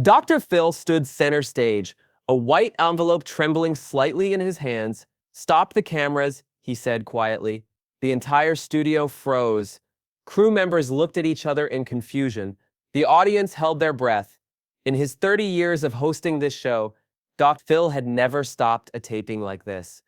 Dr. Phil stood center stage, a white envelope trembling slightly in his hands. "Stop the cameras," he said quietly. The entire studio froze. Crew members looked at each other in confusion. The audience held their breath. In his 30 years of hosting this show, Dr. Phil had never stopped a taping like this.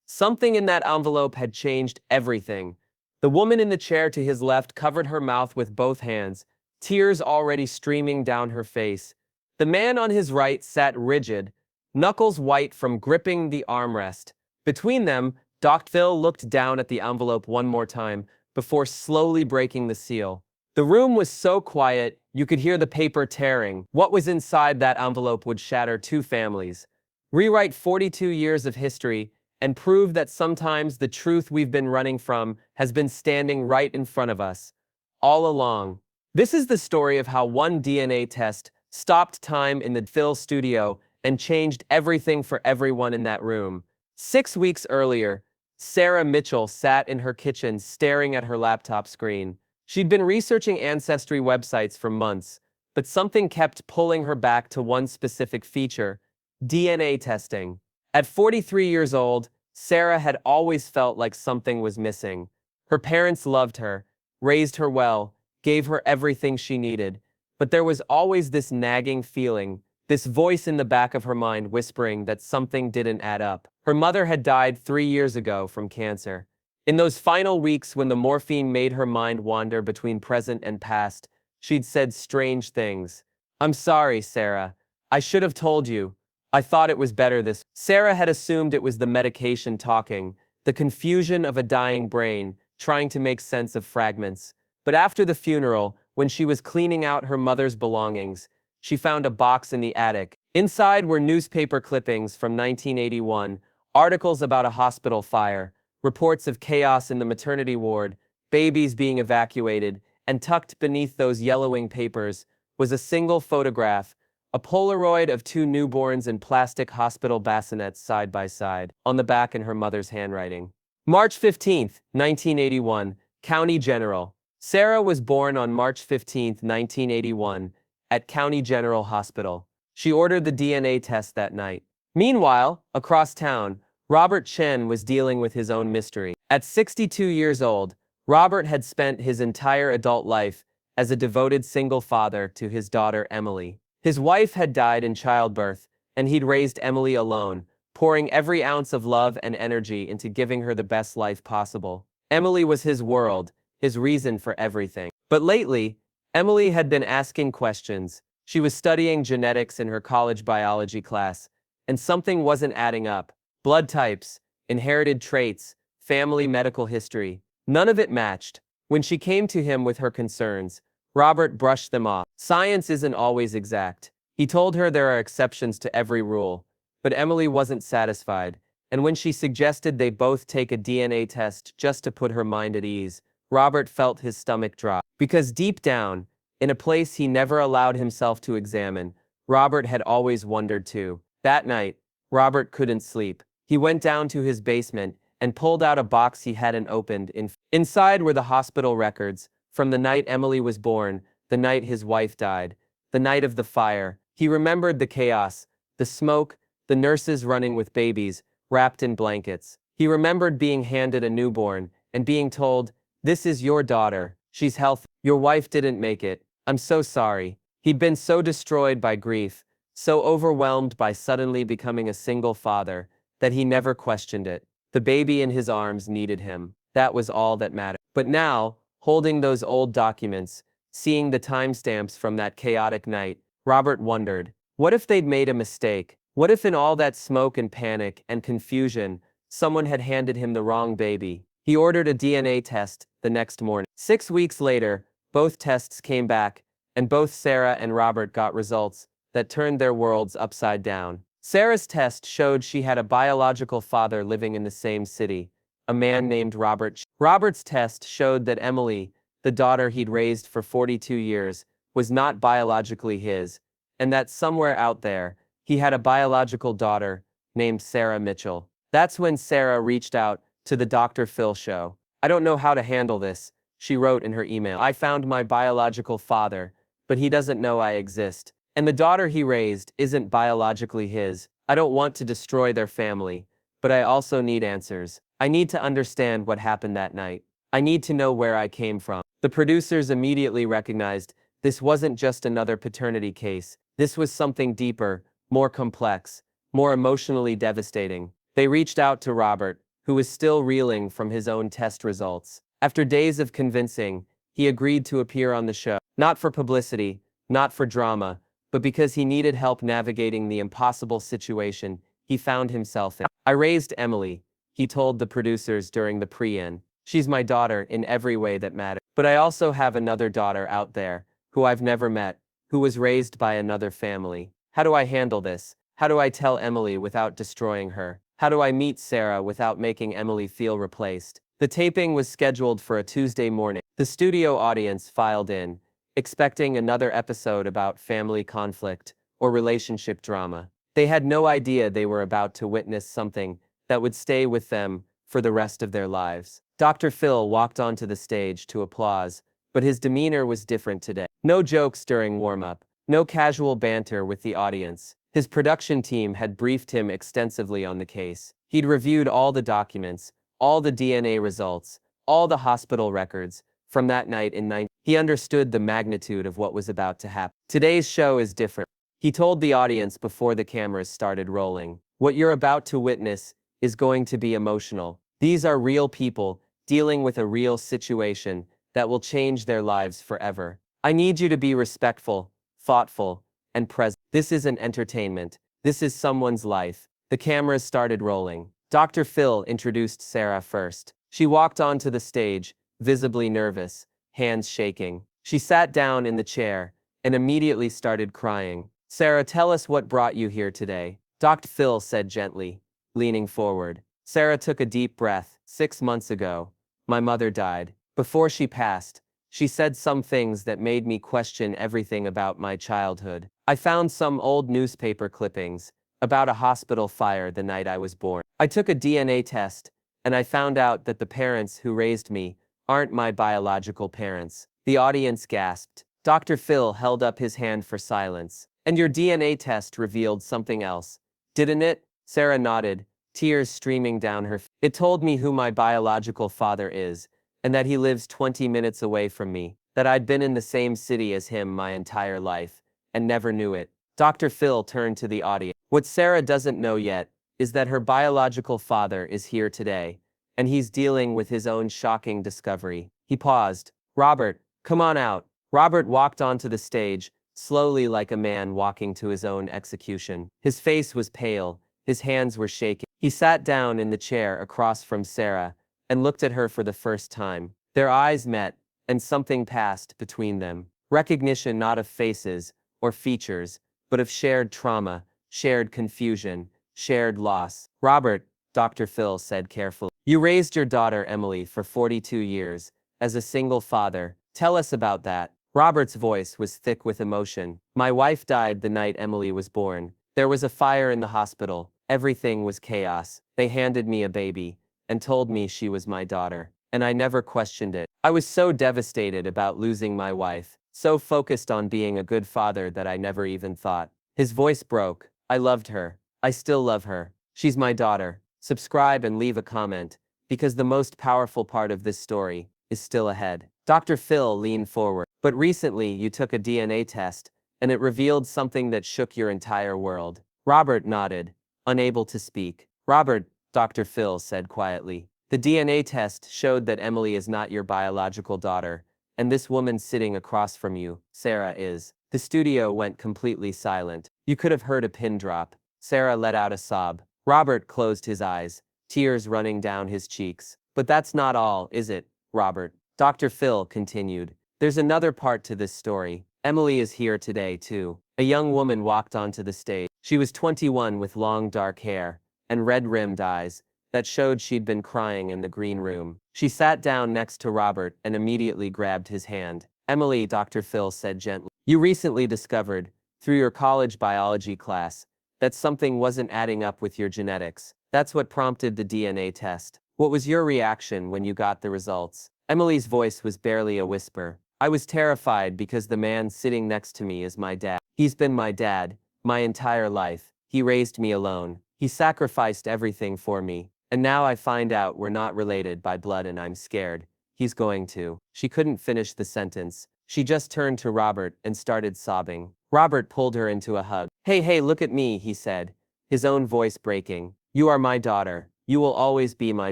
Something in that envelope had changed everything. The woman in the chair to his left covered her mouth with both hands, tears already streaming down her face. The man on his right sat rigid, knuckles white from gripping the armrest. Between them, Dr. Phil looked down at the envelope one more time before slowly breaking the seal. The room was so quiet, you could hear the paper tearing. What was inside that envelope would shatter two families, rewrite 42 years of history, and prove that sometimes the truth we've been running from has been standing right in front of us, all along. This is the story of how one DNA test stopped time in the Phil studio and changed everything for everyone in that room. 6 weeks earlier, Sarah Mitchell sat in her kitchen staring at her laptop screen. She'd been researching ancestry websites for months, but something kept pulling her back to one specific feature: DNA testing. At 43 years old, Sarah had always felt like something was missing. Her parents loved her, raised her well, gave her everything she needed, but there was always this nagging feeling, this voice in the back of her mind whispering that something didn't add up. Her mother had died 3 years ago from cancer. In those final weeks when the morphine made her mind wander between present and past, she'd said strange things. "I'm sorry, Sarah. I should have told you. I thought it was better this." Sarah had assumed it was the medication talking, the confusion of a dying brain, trying to make sense of fragments. But after the funeral, when she was cleaning out her mother's belongings, she found a box in the attic. Inside were newspaper clippings from 1981, articles about a hospital fire, reports of chaos in the maternity ward, babies being evacuated, and tucked beneath those yellowing papers was a single photograph, a Polaroid of two newborns in plastic hospital bassinets side by side, on the back in her mother's handwriting. March 15th, 1981, County General. Sarah was born on March 15th, 1981, at County General Hospital. She ordered the DNA test that night. Meanwhile, across town, Robert Chen was dealing with his own mystery. At 62 years old, Robert had spent his entire adult life as a devoted single father to his daughter Emily. His wife had died in childbirth, and he'd raised Emily alone, pouring every ounce of love and energy into giving her the best life possible. Emily was his world, his reason for everything. But lately, Emily had been asking questions. She was studying genetics in her college biology class, and something wasn't adding up. Blood types, inherited traits, family medical history. None of it matched. When she came to him with her concerns, Robert brushed them off. Science isn't always exact. He told her there are exceptions to every rule. But Emily wasn't satisfied, and when she suggested they both take a DNA test just to put her mind at ease, Robert felt his stomach drop. Because deep down, in a place he never allowed himself to examine, Robert had always wondered too. That night, Robert couldn't sleep. He went down to his basement and pulled out a box he hadn't opened. Inside were the hospital records, from the night Emily was born, the night his wife died, the night of the fire. He remembered the chaos, the smoke, the nurses running with babies, wrapped in blankets. He remembered being handed a newborn and being told, "This is your daughter. She's healthy. Your wife didn't make it. I'm so sorry." He'd been so destroyed by grief, so overwhelmed by suddenly becoming a single father, that he never questioned it. The baby in his arms needed him. That was all that mattered. But now, holding those old documents, seeing the timestamps from that chaotic night, Robert wondered, what if they'd made a mistake? What if in all that smoke and panic and confusion, someone had handed him the wrong baby? He ordered a DNA test the next morning. 6 weeks later, both tests came back, and both Sarah and Robert got results that turned their worlds upside down. Sarah's test showed she had a biological father living in the same city, a man named Robert. Robert's test showed that Emily, the daughter he'd raised for 42 years, was not biologically his, and that somewhere out there, he had a biological daughter named Sarah Mitchell. That's when Sarah reached out to the Dr. Phil show. "I don't know how to handle this," she wrote in her email. "I found my biological father, but he doesn't know I exist. And the daughter he raised isn't biologically his. I don't want to destroy their family, but I also need answers. I need to understand what happened that night. I need to know where I came from. The producers immediately recognized this wasn't just another paternity case. This was something deeper, more complex, more emotionally devastating. They reached out to Robert, who was still reeling from his own test results. After days of convincing, he agreed to appear on the show. Not for publicity, not for drama, but because he needed help navigating the impossible situation he found himself in. I raised Emily, he told the producers during the pre-in. She's my daughter in every way that matters. But I also have another daughter out there, who I've never met, who was raised by another family. How do I handle this? How do I tell Emily without destroying her? How do I meet Sarah without making Emily feel replaced? The taping was scheduled for a Tuesday morning. The studio audience filed in, expecting another episode about family conflict or relationship drama. They had no idea they were about to witness something that would stay with them for the rest of their lives. Dr. Phil walked onto the stage to applause, but his demeanor was different today. No jokes during warm-up, no casual banter with the audience. His production team had briefed him extensively on the case. He'd reviewed all the documents, all the DNA results, all the hospital records from that night in 19. He understood the magnitude of what was about to happen. Today's show is different. He told the audience before the cameras started rolling. What you're about to witness is going to be emotional. These are real people dealing with a real situation that will change their lives forever. I need you to be respectful, thoughtful, and present. This isn't entertainment. This is someone's life. The cameras started rolling. Dr. Phil introduced Sarah first. She walked onto the stage, visibly nervous, hands shaking. She sat down in the chair and immediately started crying. Sarah, tell us what brought you here today, Dr. Phil said gently, leaning forward. Sarah took a deep breath. 6 months ago, my mother died. Before she passed, she said some things that made me question everything about my childhood. I found some old newspaper clippings about a hospital fire the night I was born. I took a DNA test, and I found out that the parents who raised me aren't my biological parents. The audience gasped. Dr. Phil held up his hand for silence. And your DNA test revealed something else, didn't it? Sarah nodded, tears streaming down her face. It told me who my biological father is, and that he lives 20 minutes away from me, that I'd been in the same city as him my entire life, and never knew it. Dr. Phil turned to the audience. What Sarah doesn't know yet is that her biological father is here today, and he's dealing with his own shocking discovery. He paused. Robert, come on out. Robert walked onto the stage, slowly like a man walking to his own execution. His face was pale, his hands were shaking. He sat down in the chair across from Sarah and looked at her for the first time. Their eyes met, and something passed between them. Recognition not of faces or features, but of shared trauma, shared confusion, shared loss. Robert, Dr. Phil said carefully, you raised your daughter Emily for 42 years, as a single father. Tell us about that. Robert's voice was thick with emotion. My wife died the night Emily was born. There was a fire in the hospital. Everything was chaos. They handed me a baby and told me she was my daughter, and I never questioned it. I was so devastated about losing my wife, so focused on being a good father that I never even thought. His voice broke. I loved her. I still love her. She's my daughter. Subscribe and leave a comment, because the most powerful part of this story is still ahead. Dr. Phil leaned forward. But recently you took a DNA test, and it revealed something that shook your entire world. Robert nodded, unable to speak. Robert, Dr. Phil said quietly, the DNA test showed that Emily is not your biological daughter, and this woman sitting across from you, Sarah, is. The studio went completely silent. You could have heard a pin drop. Sarah let out a sob. Robert closed his eyes, tears running down his cheeks. But that's not all, is it, Robert? Dr. Phil continued. There's another part to this story. Emily is here today, too. A young woman walked onto the stage. She was 21 with long dark hair and red-rimmed eyes that showed she'd been crying in the green room. She sat down next to Robert and immediately grabbed his hand. Emily, Dr. Phil said gently, you recently discovered, through your college biology class, that something wasn't adding up with your genetics. That's what prompted the DNA test. What was your reaction when you got the results? Emily's voice was barely a whisper. I was terrified because the man sitting next to me is my dad. He's been my dad my entire life. He raised me alone. He sacrificed everything for me. And now I find out we're not related by blood and I'm scared. He's going to. She couldn't finish the sentence. She just turned to Robert and started sobbing. Robert pulled her into a hug. Hey, look at me, he said, his own voice breaking. You are my daughter. You will always be my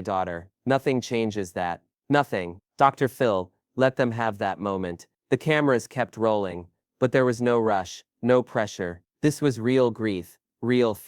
daughter. Nothing changes that. Nothing. Dr. Phil, let them have that moment. The cameras kept rolling, but there was no rush, no pressure. This was real grief, real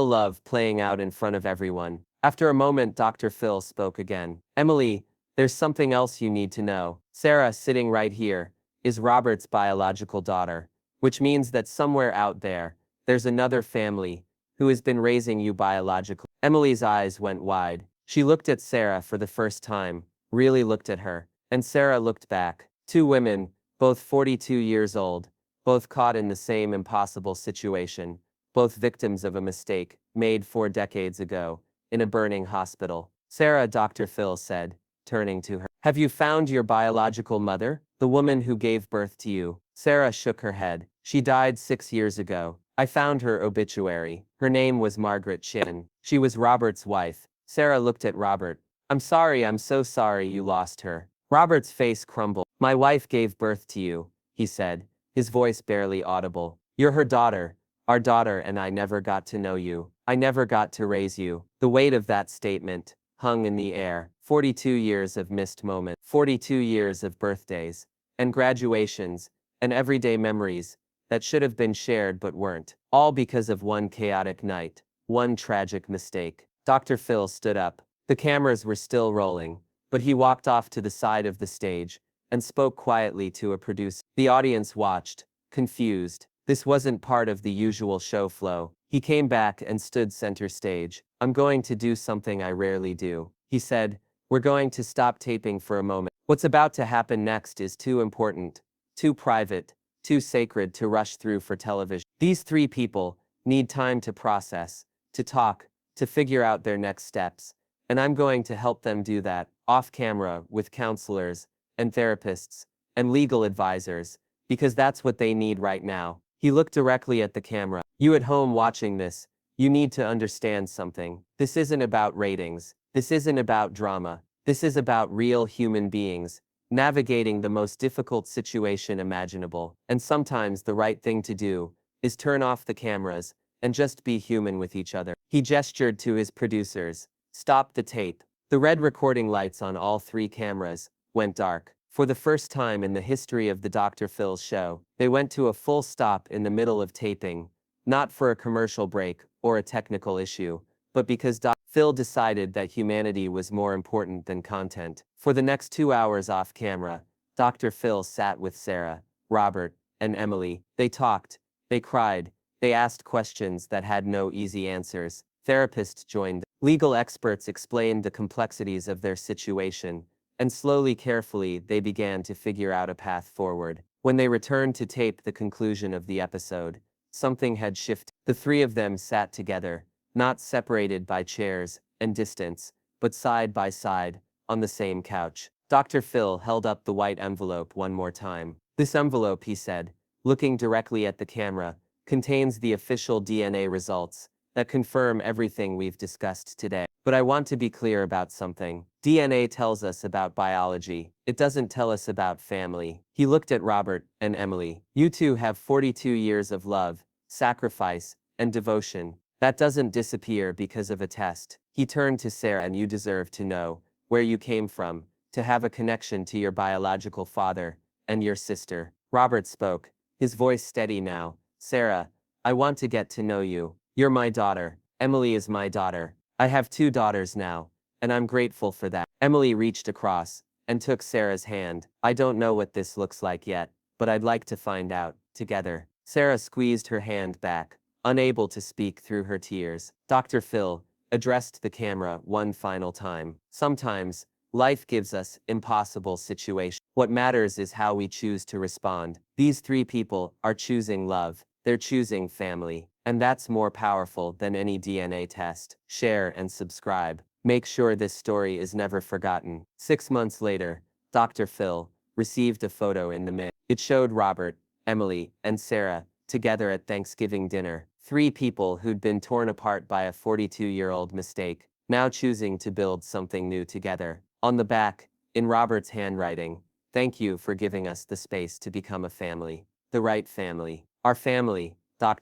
love playing out in front of everyone. After a moment, Dr. Phil spoke again. Emily, there's something else you need to know. Sarah, sitting right here, is Robert's biological daughter, which means that somewhere out there, there's another family who has been raising you biologically. Emily's eyes went wide. She looked at Sarah for the first time, really looked at her, and Sarah looked back. Two women, both 42 years old, both caught in the same impossible situation, both victims of a mistake made 4 decades ago in a burning hospital. Sarah, Dr. Phil said, turning to her. Have you found your biological mother, the woman who gave birth to you? Sarah shook her head. She died 6 years ago. I found her obituary. Her name was Margaret Chen. She was Robert's wife. Sarah looked at Robert. I'm so sorry you lost her. Robert's face crumbled. My wife gave birth to you, he said, his voice barely audible. You're her daughter, our daughter, and I never got to know you. I never got to raise you. The weight of that statement hung in the air. 42 years of missed moments, 42 years of birthdays, and graduations, and everyday memories that should have been shared but weren't. All because of one chaotic night, one tragic mistake. Dr. Phil stood up. The cameras were still rolling, but he walked off to the side of the stage and spoke quietly to a producer. The audience watched, confused. This wasn't part of the usual show flow. He came back and stood center stage. I'm going to do something I rarely do, he said. We're going to stop taping for a moment. What's about to happen next is too important, too private, too sacred to rush through for television. These 3 people need time to process, to talk, to figure out their next steps. And I'm going to help them do that, off camera, with counselors, and therapists, and legal advisors, because that's what they need right now. He looked directly at the camera. You at home watching this, you need to understand something. This isn't about ratings. This isn't about drama. This is about real human beings, navigating the most difficult situation imaginable. And sometimes the right thing to do is turn off the cameras and just be human with each other. He gestured to his producers. Stop the tape. The red recording lights on all 3 cameras went dark. For the first time in the history of the Dr. Phil's show, they went to a full stop in the middle of taping, not for a commercial break or a technical issue, but because Dr. Phil decided that humanity was more important than content. For the next 2 hours off camera, Dr. Phil sat with Sarah, Robert, and Emily. They talked, they cried, they asked questions that had no easy answers. Therapists joined. Legal experts explained the complexities of their situation, and slowly, carefully, they began to figure out a path forward. When they returned to tape the conclusion of the episode, something had shifted. The 3 of them sat together, not separated by chairs and distance, but side by side, on the same couch. Dr. Phil held up the white envelope one more time. This envelope, he said, looking directly at the camera, contains the official DNA results that confirm everything we've discussed today. But I want to be clear about something. DNA tells us about biology. It doesn't tell us about family. He looked at Robert and Emily. You 2 have 42 years of love, sacrifice, and devotion. That doesn't disappear because of a test. He turned to Sarah. And you deserve to know where you came from, to have a connection to your biological father and your sister. Robert spoke, his voice steady now. Sarah, I want to get to know you. You're my daughter. Emily is my daughter. I have 2 daughters now, and I'm grateful for that. Emily reached across and took Sarah's hand. I don't know what this looks like yet, but I'd like to find out, together. Sarah squeezed her hand back, unable to speak through her tears. Dr. Phil addressed the camera one final time. Sometimes, life gives us impossible situations. What matters is how we choose to respond. These 3 people are choosing love. They're choosing family. And that's more powerful than any DNA test. Share and subscribe. Make sure this story is never forgotten. 6 months later, Dr. Phil received a photo in the mail. It showed Robert, Emily, and Sarah together at Thanksgiving dinner. Three people who'd been torn apart by a 42-year-old mistake, now choosing to build something new together. On the back, in Robert's handwriting, "Thank you for giving us the space to become a family. The right family. Our family."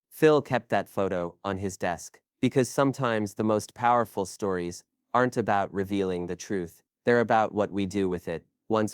Phil kept that photo on his desk because sometimes the most powerful stories aren't about revealing the truth. They're about what we do with it once